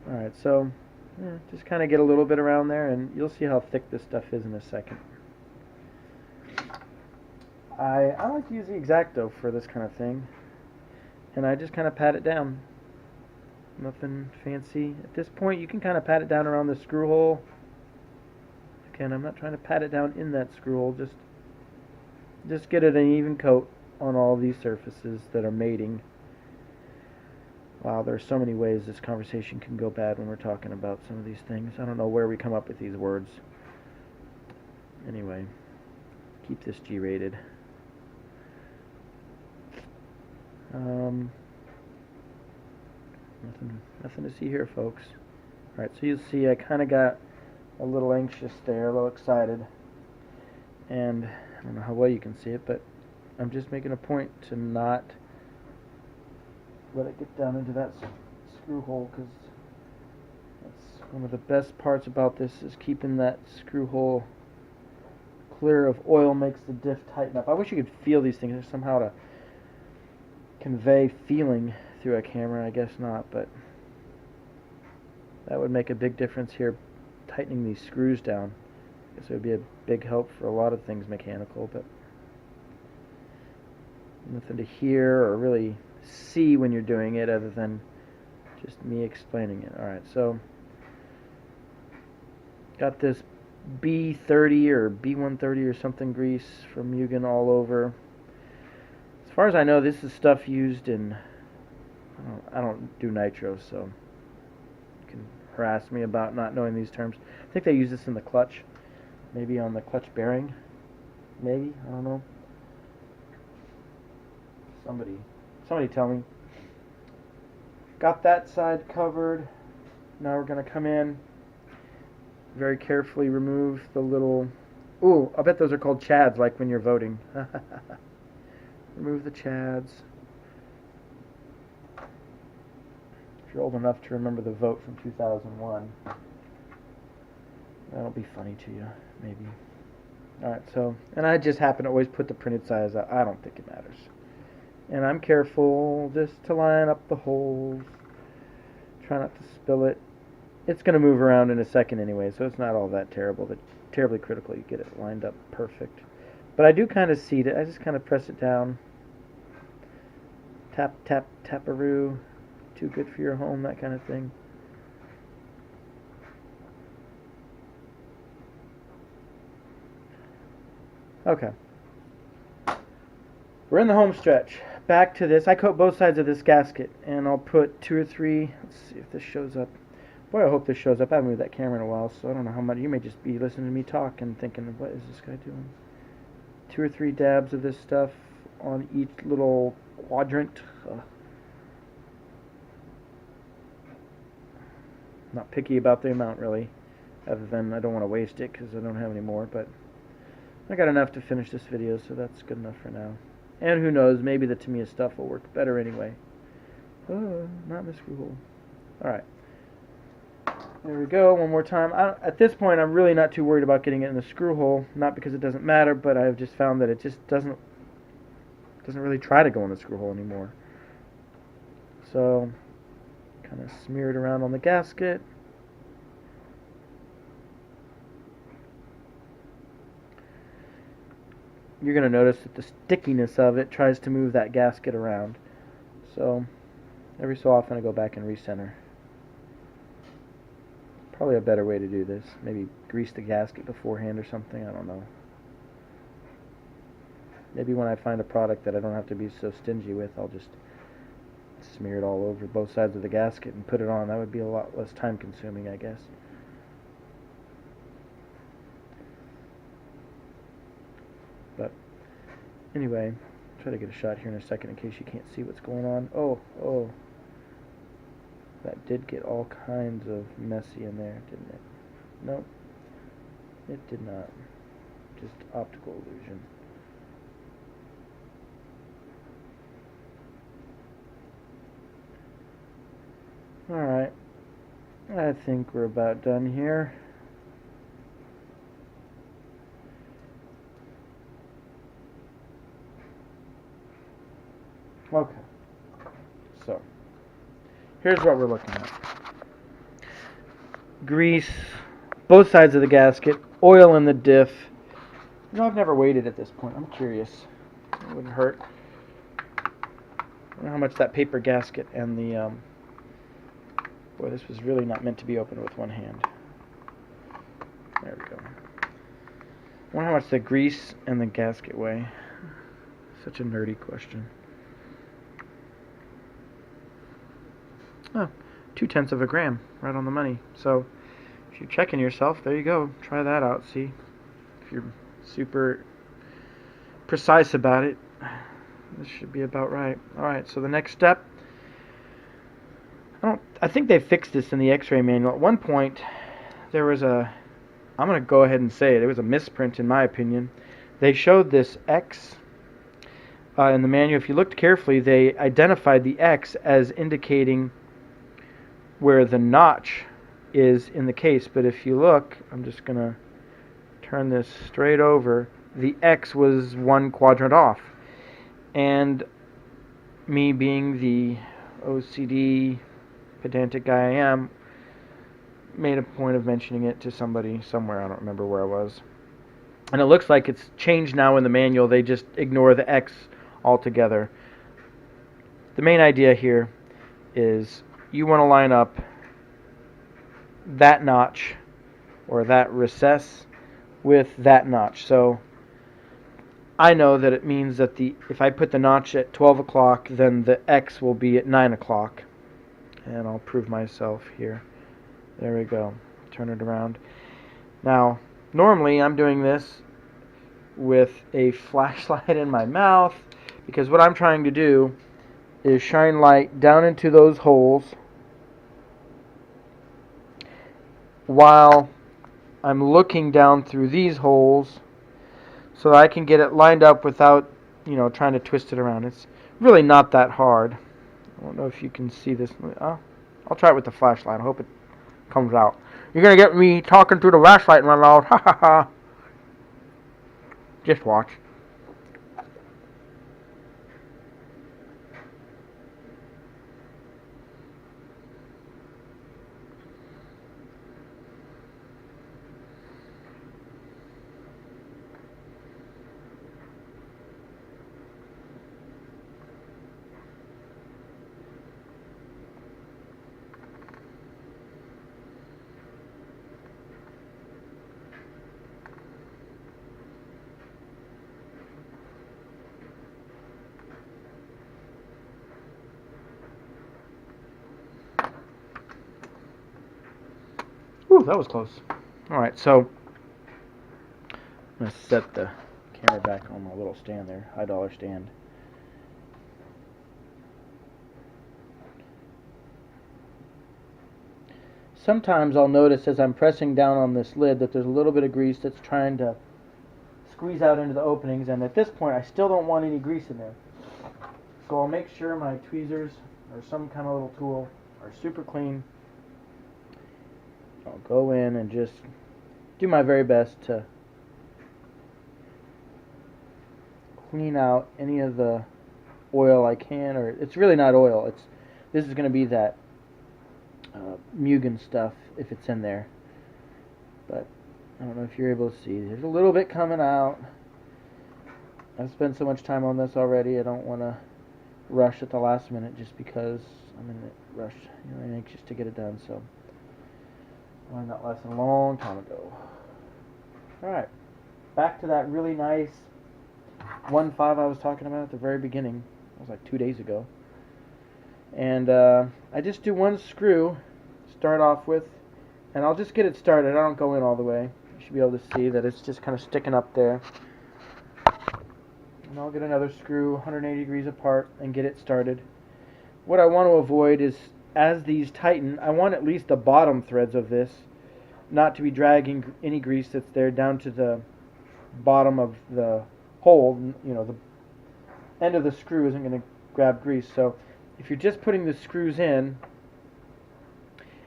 Alright, so just kind of get a little bit around there, and you'll see how thick this stuff is in a second. I like to use the X-Acto for this kind of thing, and I just kind of pat it down. Nothing fancy. At this point, you can kind of pat it down around the screw hole. Again, I'm not trying to pat it down in that screw hole, just get it an even coat on all these surfaces that are mating. Wow, there are so many ways this conversation can go bad when we're talking about some of these things. I don't know where we come up with these words. Anyway, keep this G-rated. Nothing to see here, folks. Alright, so you'll see I kind of got a little anxious there, a little excited. And I don't know how well you can see it, but I'm just making a point to not let it get down into that screw hole, because that's one of the best parts about this, is keeping that screw hole clear of oil makes the diff tighten up. I wish you could feel these things. There's somehow to convey feeling through a camera. I guess not, but that would make a big difference here, tightening these screws down. I guess it would be a big help for a lot of things mechanical, but nothing to hear or really see when you're doing it other than just me explaining it. Alright, so got this B30 or B130 or something grease from Mugen all over. As far as I know, this is stuff used in, I don't do nitro, so you can harass me about not knowing these terms. I think they use this in the clutch, maybe on the clutch bearing, maybe, I don't know. Somebody tell me. Got that side covered. Now we're going to come in, very carefully remove the little, ooh, I bet those are called chads, like when you're voting. Remove the chads. If you're old enough to remember the vote from 2001, that'll be funny to you, maybe. Alright, so, and I just happen to always put the printed size out. I don't think it matters. And I'm careful just to line up the holes. Try not to spill it. It's going to move around in a second anyway, so it's not all that terrible. But terribly critical you get it lined up perfect. But I do kind of seat it. I just kind of press it down. Tap, tap, taparoo. Too good for your home, that kind of thing. Okay. We're in the home stretch. Back to this. I coat both sides of this gasket, and I'll put 2 or 3. Let's see if this shows up. Boy, I hope this shows up. I haven't moved that camera in a while, so I don't know how much. You may just be listening to me talk and thinking, what is this guy doing? 2 or 3 dabs of this stuff on each little quadrant. Not picky about the amount, really, other than I don't want to waste it because I don't have any more, but I got enough to finish this video, so that's good enough for now. And who knows, maybe the Tamiya stuff will work better anyway. Oh, not in the screw hole. Alright. There we go, one more time. At this point, I'm really not too worried about getting it in the screw hole. Not because it doesn't matter, but I've just found that it just doesn't really try to go in the screw hole anymore. So, kind of smear it around on the gasket. You're going to notice that the stickiness of it tries to move that gasket around. So, every so often I go back and recenter. Probably a better way to do this. Maybe grease the gasket beforehand or something, I don't know. Maybe when I find a product that I don't have to be so stingy with, I'll just smear it all over both sides of the gasket and put it on. That would be a lot less time consuming, I guess. But anyway, try to get a shot here in a second in case you can't see what's going on. Oh. That did get all kinds of messy in there, didn't it? Nope. It did not. Just optical illusion. Alright. I think we're about done here. here's what we're looking at. Grease, both sides of the gasket, oil in the diff. You know, I've never weighed it at this point. I'm curious. It wouldn't hurt. I don't know how much that paper gasket and the... boy, this was really not meant to be opened with one hand. There we go. I wonder how much the grease and the gasket weigh. Such a nerdy question. Oh, 0.2 of a gram, right on the money. So, if you're checking yourself, there you go. Try that out. See if you're super precise about it. This should be about right. All right. So the next step. I think they fixed this in the X-ray manual. At one point, there was a. I'm going to go ahead and say it. It was a misprint, in my opinion. They showed this X in the manual. If you looked carefully, they identified the X as indicating where the notch is in the case. But if you look, I'm just going to turn this straight over. The X was one quadrant off. And me being the OCD pedantic guy I am, made a point of mentioning it to somebody somewhere. I don't remember where I was. And it looks like it's changed now in the manual. They just ignore the X altogether. The main idea here is you want to line up that notch or that recess with that notch. So I know that it means that if I put the notch at 12 o'clock, then the X will be at 9 o'clock. And I'll prove myself here. There we go. Turn it around. Now, normally I'm doing this with a flashlight in my mouth, because what I'm trying to do is shine light down into those holes while I'm looking down through these holes so that I can get it lined up without, trying to twist it around. It's really not that hard. I don't know if you can see this. I'll try it with the flashlight. I hope it comes out. You're going to get me talking through the flashlight in my mouth. Ha ha ha. Just watch. Ooh, that was close. Alright, so I'm going to set the camera back on my little stand there, $1 stand. Sometimes I'll notice as I'm pressing down on this lid that there's a little bit of grease that's trying to squeeze out into the openings, and at this point I still don't want any grease in there. So I'll make sure my tweezers or some kind of little tool are super clean. I'll go in and just do my very best to clean out any of the oil I can, or it's really not oil. This is going to be that Mugen stuff if it's in there. But I don't know if you're able to see. There's a little bit coming out. I've spent so much time on this already. I don't want to rush at the last minute just because I'm in a rush. I'm anxious to get it done. So I learned that lesson a long time ago. Alright, back to that really nice 1.5 I was talking about at the very beginning. That was like 2 days ago. And I just do one screw, start off with, and I'll just get it started. I don't go in all the way. You should be able to see that it's just kind of sticking up there. And I'll get another screw 180 degrees apart and get it started. What I want to avoid is, as these tighten, I want at least the bottom threads of this not to be dragging any grease that's there down to the bottom of the hole. The end of the screw isn't going to grab grease. So if you're just putting the screws in,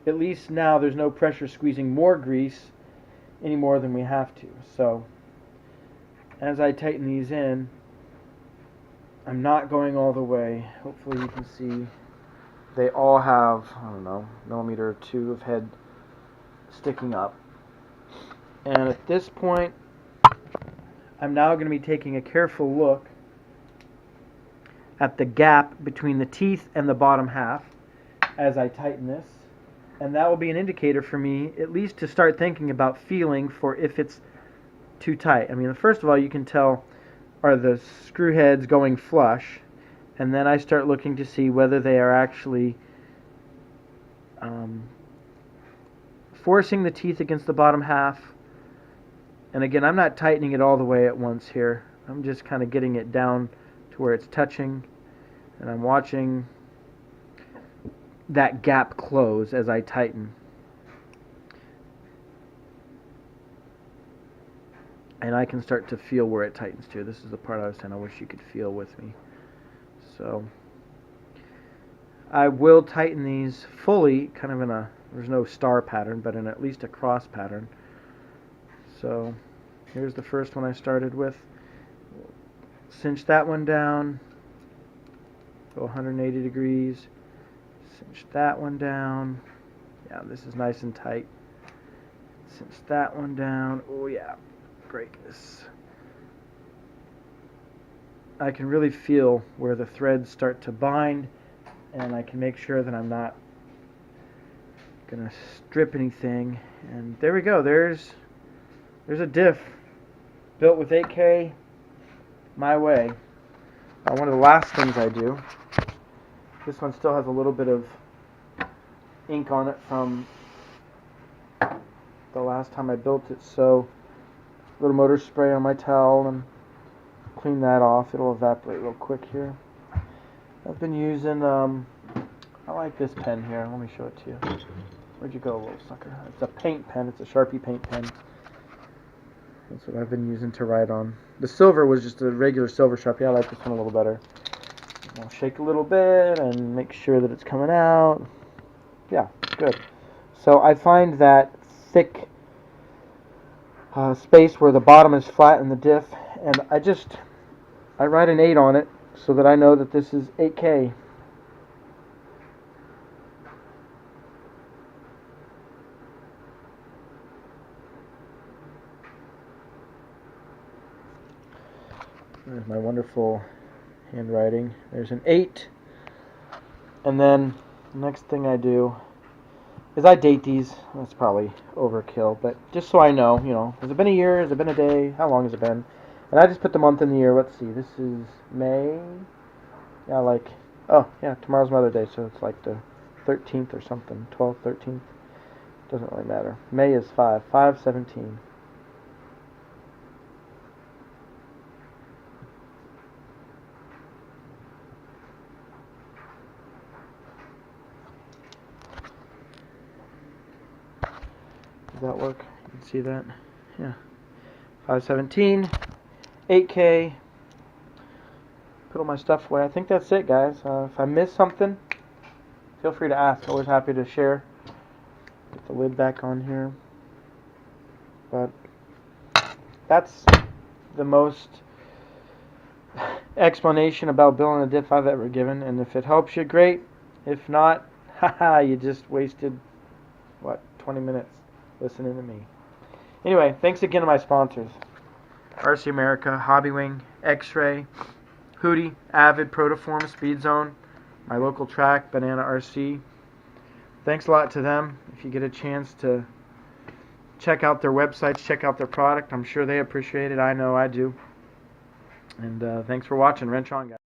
at least now there's no pressure squeezing more grease any more than we have to. So as I tighten these in, I'm not going all the way. Hopefully you can see they all have, I don't know, millimeter or two of head sticking up. And at this point, I'm now going to be taking a careful look at the gap between the teeth and the bottom half as I tighten this. And that will be an indicator for me, at least to start thinking about feeling for if it's too tight. I mean, first of all, you can tell, are the screw heads going flush? And then I start looking to see whether they are actually forcing the teeth against the bottom half. And again, I'm not tightening it all the way at once here. I'm just kind of getting it down to where it's touching. And I'm watching that gap close as I tighten. And I can start to feel where it tightens to. This is the part I was saying I wish you could feel with me. So I will tighten these fully, kind of in a, there's no star pattern, but in at least a cross pattern. So here's the first one I started with. Cinch that one down, go 180 degrees, cinch that one down. Yeah, this is nice and tight. Cinch that one down. Oh yeah, break this. I can really feel where the threads start to bind, and I can make sure that I'm not gonna strip anything. And there we go. There's a diff built with 8K my way. One of the last things I do, this one still has a little bit of ink on it from the last time I built it, so a little motor spray on my towel and clean that off. It'll evaporate real quick here. I've been using, I like this pen here. Let me show it to you. Where'd you go, little sucker? It's a paint pen. It's a Sharpie paint pen. That's what I've been using to write on. The silver was just a regular silver Sharpie. I like this one a little better. I'll shake a little bit and make sure that it's coming out. Yeah, good. So I find that thick space where the bottom is flat in the diff, and I write an 8 on it so that I know that this is 8K. There's my wonderful handwriting. There's an 8. And then the next thing I do is I date these. That's probably overkill, but just so I know, has it been a year? Has it been a day? How long has it been? And I just put the month and the year. Let's see. This is May. Yeah, oh, yeah, tomorrow's Mother's Day, so it's like the 13th or something. 12th, 13th. Doesn't really matter. May is 5/17. Does that work? You can see that? Yeah. 5/17, 8K. Put all my stuff away. I think that's it, guys. If I missed something, feel free to ask. Always happy to share. Get the lid back on here. But that's the most explanation about building a diff I've ever given. And if it helps you, great. If not, haha, you just wasted, 20 minutes listening to me. Anyway, thanks again to my sponsors. RC America, Hobbywing, X-Ray, Hootie, Avid, Protoform, Speed Zone, my local track, Banana RC. Thanks a lot to them. If you get a chance to check out their websites, check out their product, I'm sure they appreciate it. I know I do. And thanks for watching. Wrench on, guys.